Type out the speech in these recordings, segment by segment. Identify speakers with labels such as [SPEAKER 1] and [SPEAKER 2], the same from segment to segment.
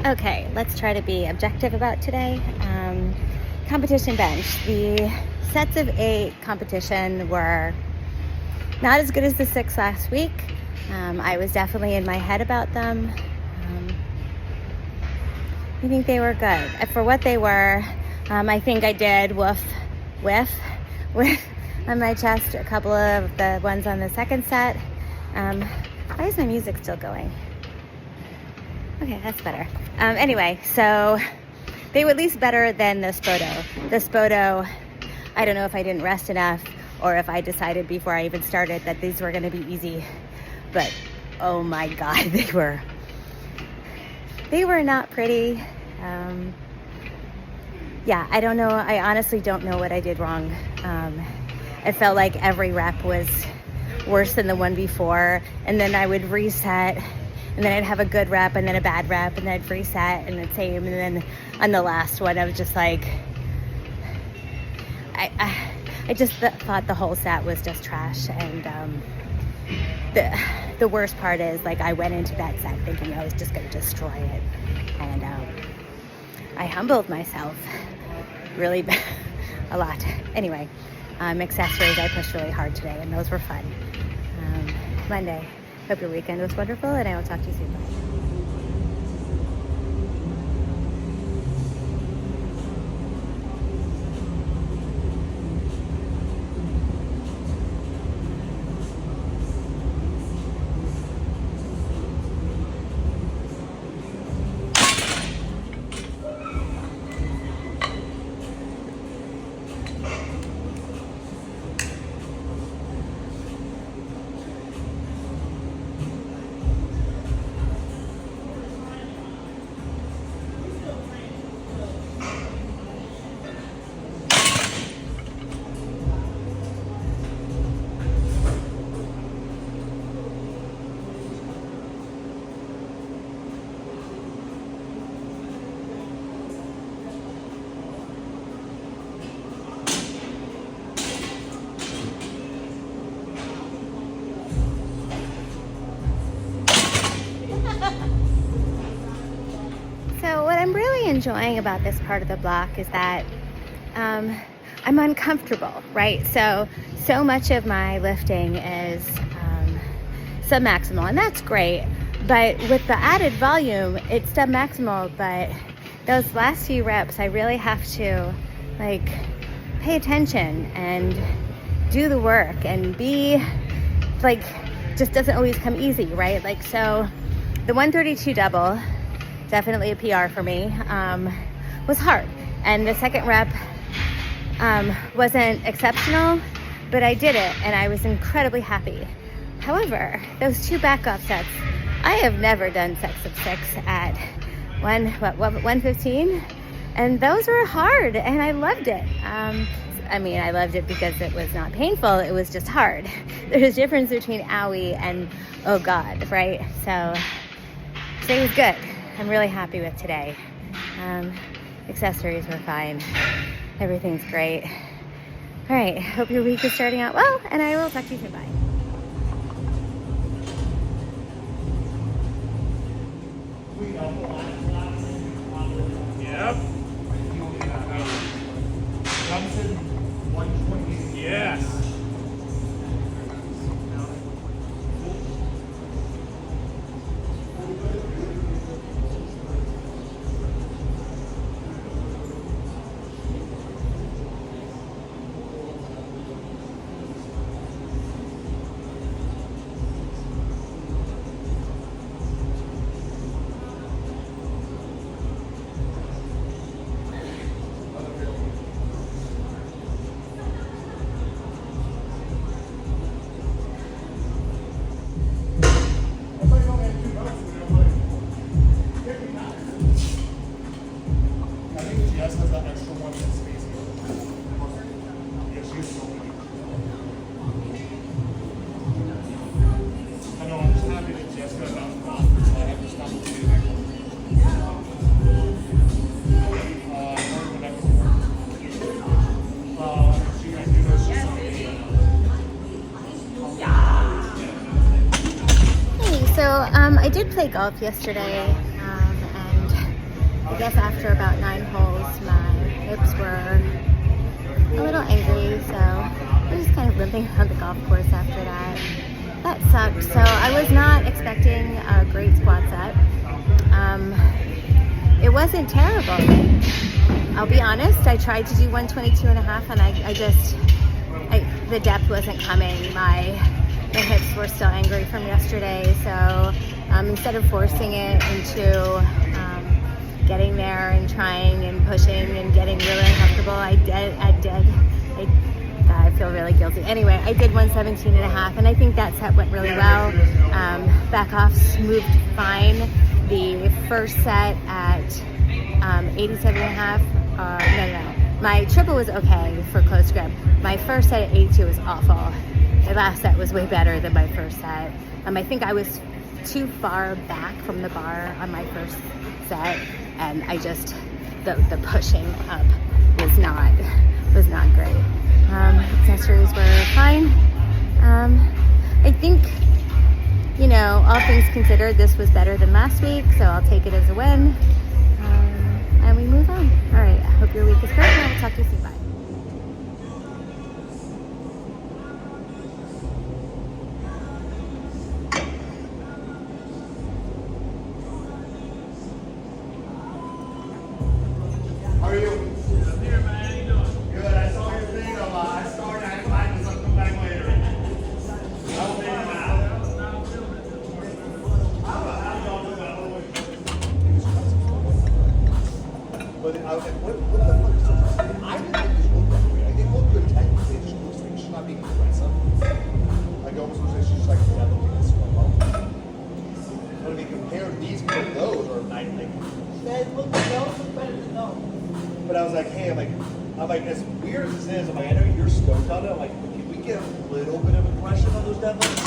[SPEAKER 1] Okay, let's try to be objective about today. Competition bench. The sets of 8 competition were not as good as the 6 last week. I was definitely in my head about them. I think they were good. For what they were, I think I did whiff on my chest a couple of the ones on the second set. Why is my music still going? Okay, that's better. Anyway, so they were at least better than the Spoto. The Spoto, I don't know if I didn't rest enough or if I decided before I even started that these were going to be easy. But, oh my God, they were not pretty. Yeah, I don't know. I honestly don't know what I did wrong. It felt like every rep was worse than the one before, and then I would reset, and then I'd have a good rep and then a bad rep, and then I'd reset and then same, and then on the last one I was just like, I just thought the whole set was just trash. And the worst part is, like, I went into that set thinking I was just going to destroy it, and I humbled myself really a lot. Anyway, accessories, I pushed really hard today, and those were fun. Monday. Hope your weekend was wonderful, and I will talk to you soon. Bye. So what I'm really enjoying about this part of the block is that I'm uncomfortable, right? So much of my lifting is submaximal, and that's great. But with the added volume, it's submaximal, but those last few reps, I really have to, like, pay attention and do the work and be, like, just doesn't always come easy, right? Like, so the 132 double, definitely a PR for me, was hard. And the second rep wasn't exceptional, but I did it, and I was incredibly happy. However, those 2 backup sets, I have never done sets of 6 at 115, and those were hard, and I loved it. I loved it because it was not painful, it was just hard. There's a difference between owie and oh God, right? So it was good. I'm really happy with today. Accessories were fine. Everything's great. All right, hope your week is starting out well, and I will talk to you soon. Bye.
[SPEAKER 2] Yep. Johnson, 120. Yes.
[SPEAKER 1] I did play golf yesterday, and I guess after about 9 holes, my hips were a little angry, so I was kind of limping on the golf course after that. That sucked. So I was not expecting a great squat set. It wasn't terrible. I'll be honest, I tried to do 122.5 and the depth wasn't coming. My hips were still angry from yesterday, so instead of forcing it into getting there and trying and pushing and getting really uncomfortable, I feel really guilty. Anyway, I did 117.5 and I think that set went really well. Back offs moved fine. The first set at 87.5, no. My triple was okay for close grip. My first set at 82 was awful. My last set was way better than my first set. I think I was too far back from the bar on my first set, and I just, the pushing up was not great. Accessories were fine. I think, all things considered, this was better than last week, so I'll take it as a win. And we move on. All right, I hope your week is great, and I will talk to you soon. Bye.
[SPEAKER 3] How are you? Here, man. How you doing? Good. I saw your thing. I started. I might just come back later. I'll be in now. But I was like, what the fuck? I didn't think this looked that way. I didn't look good technically. It just looks like she's not being aggressive. Like, it almost looks like she's just like, yeah, look at this one. But if you compare these to those, or like, yeah, look, those look better than those. But I was like, hey, I'm like, as weird as this is, I'm like, I know you're stoked on it. I'm like, can we get a little bit of aggression on those deadlifts?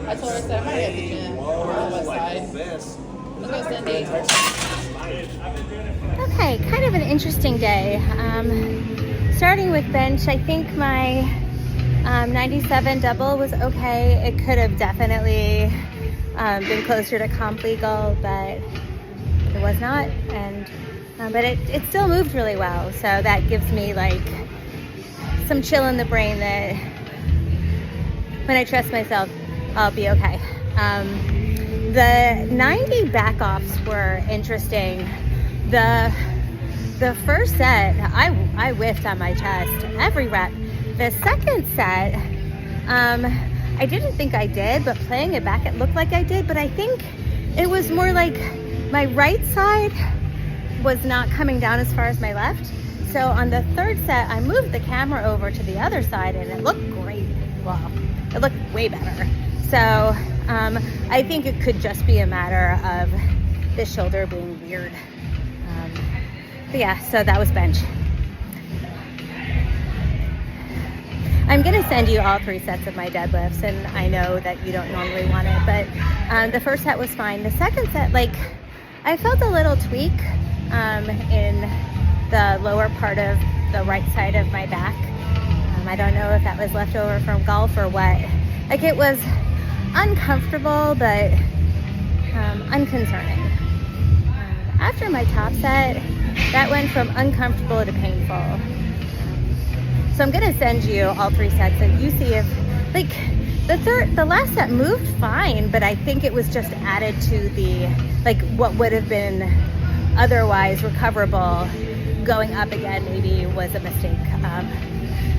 [SPEAKER 4] I told her I said I might at the gym on the west side. Let's go Sunday.
[SPEAKER 1] Okay, kind of an interesting day. Starting with bench, I think my 97 double was okay. It could have definitely been closer to comp legal, but it was not. And but it still moved really well, so that gives me like some chill in the brain that when I trust myself, I'll be okay. The 90 back-offs were interesting. The first set, I whiffed on my chest every rep. The second set, I didn't think I did, but playing it back, it looked like I did, but I think it was more like my right side was not coming down as far as my left. So on the third set, I moved the camera over to the other side and it looked great. Well, it looked way better. So I think it could just be a matter of the shoulder being weird. But yeah, so that was bench. I'm gonna send you all 3 sets of my deadlifts, and I know that you don't normally want it, but the first set was fine. The second set, like, I felt a little tweak in the lower part of the right side of my back. I don't know if that was left over from golf or what. Like, it was uncomfortable, but unconcerning. After my top set, that went from uncomfortable to painful. So I'm gonna send you all 3 sets and you see if, like, the last set moved fine, but I think it was just added to the, like, what would have been otherwise recoverable going up again maybe was a mistake.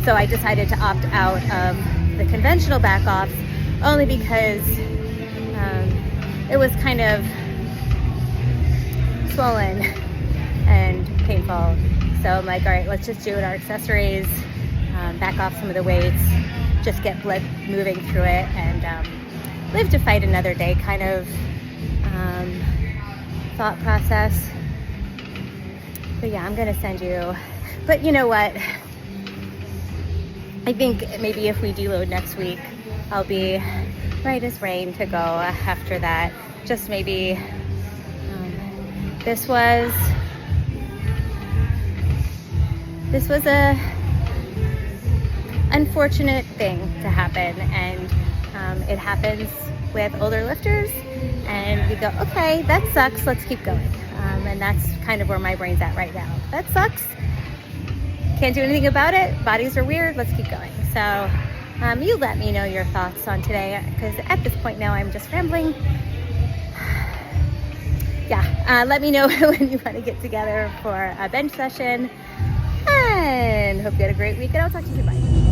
[SPEAKER 1] So I decided to opt out of the conventional back offs only because it was kind of swollen and painful. So I'm like, all right, let's just do it. Our accessories, back off some of the weights, just get blood moving through it, and live to fight another day kind of thought process. But yeah, I'm gonna send you. But you know what? I think maybe if we deload next week, I'll be right as rain to go after that. Just maybe this was a unfortunate thing to happen, and it happens with older lifters, and we go, okay, that sucks, let's keep going. And that's kind of where my brain's at right now. That sucks, can't do anything about it, bodies are weird, let's keep going. So you let me know your thoughts on today, because at this point now I'm just rambling. Yeah, let me know when you want to get together for a bench session, and hope you had a great week, and I'll talk to you soon. Bye.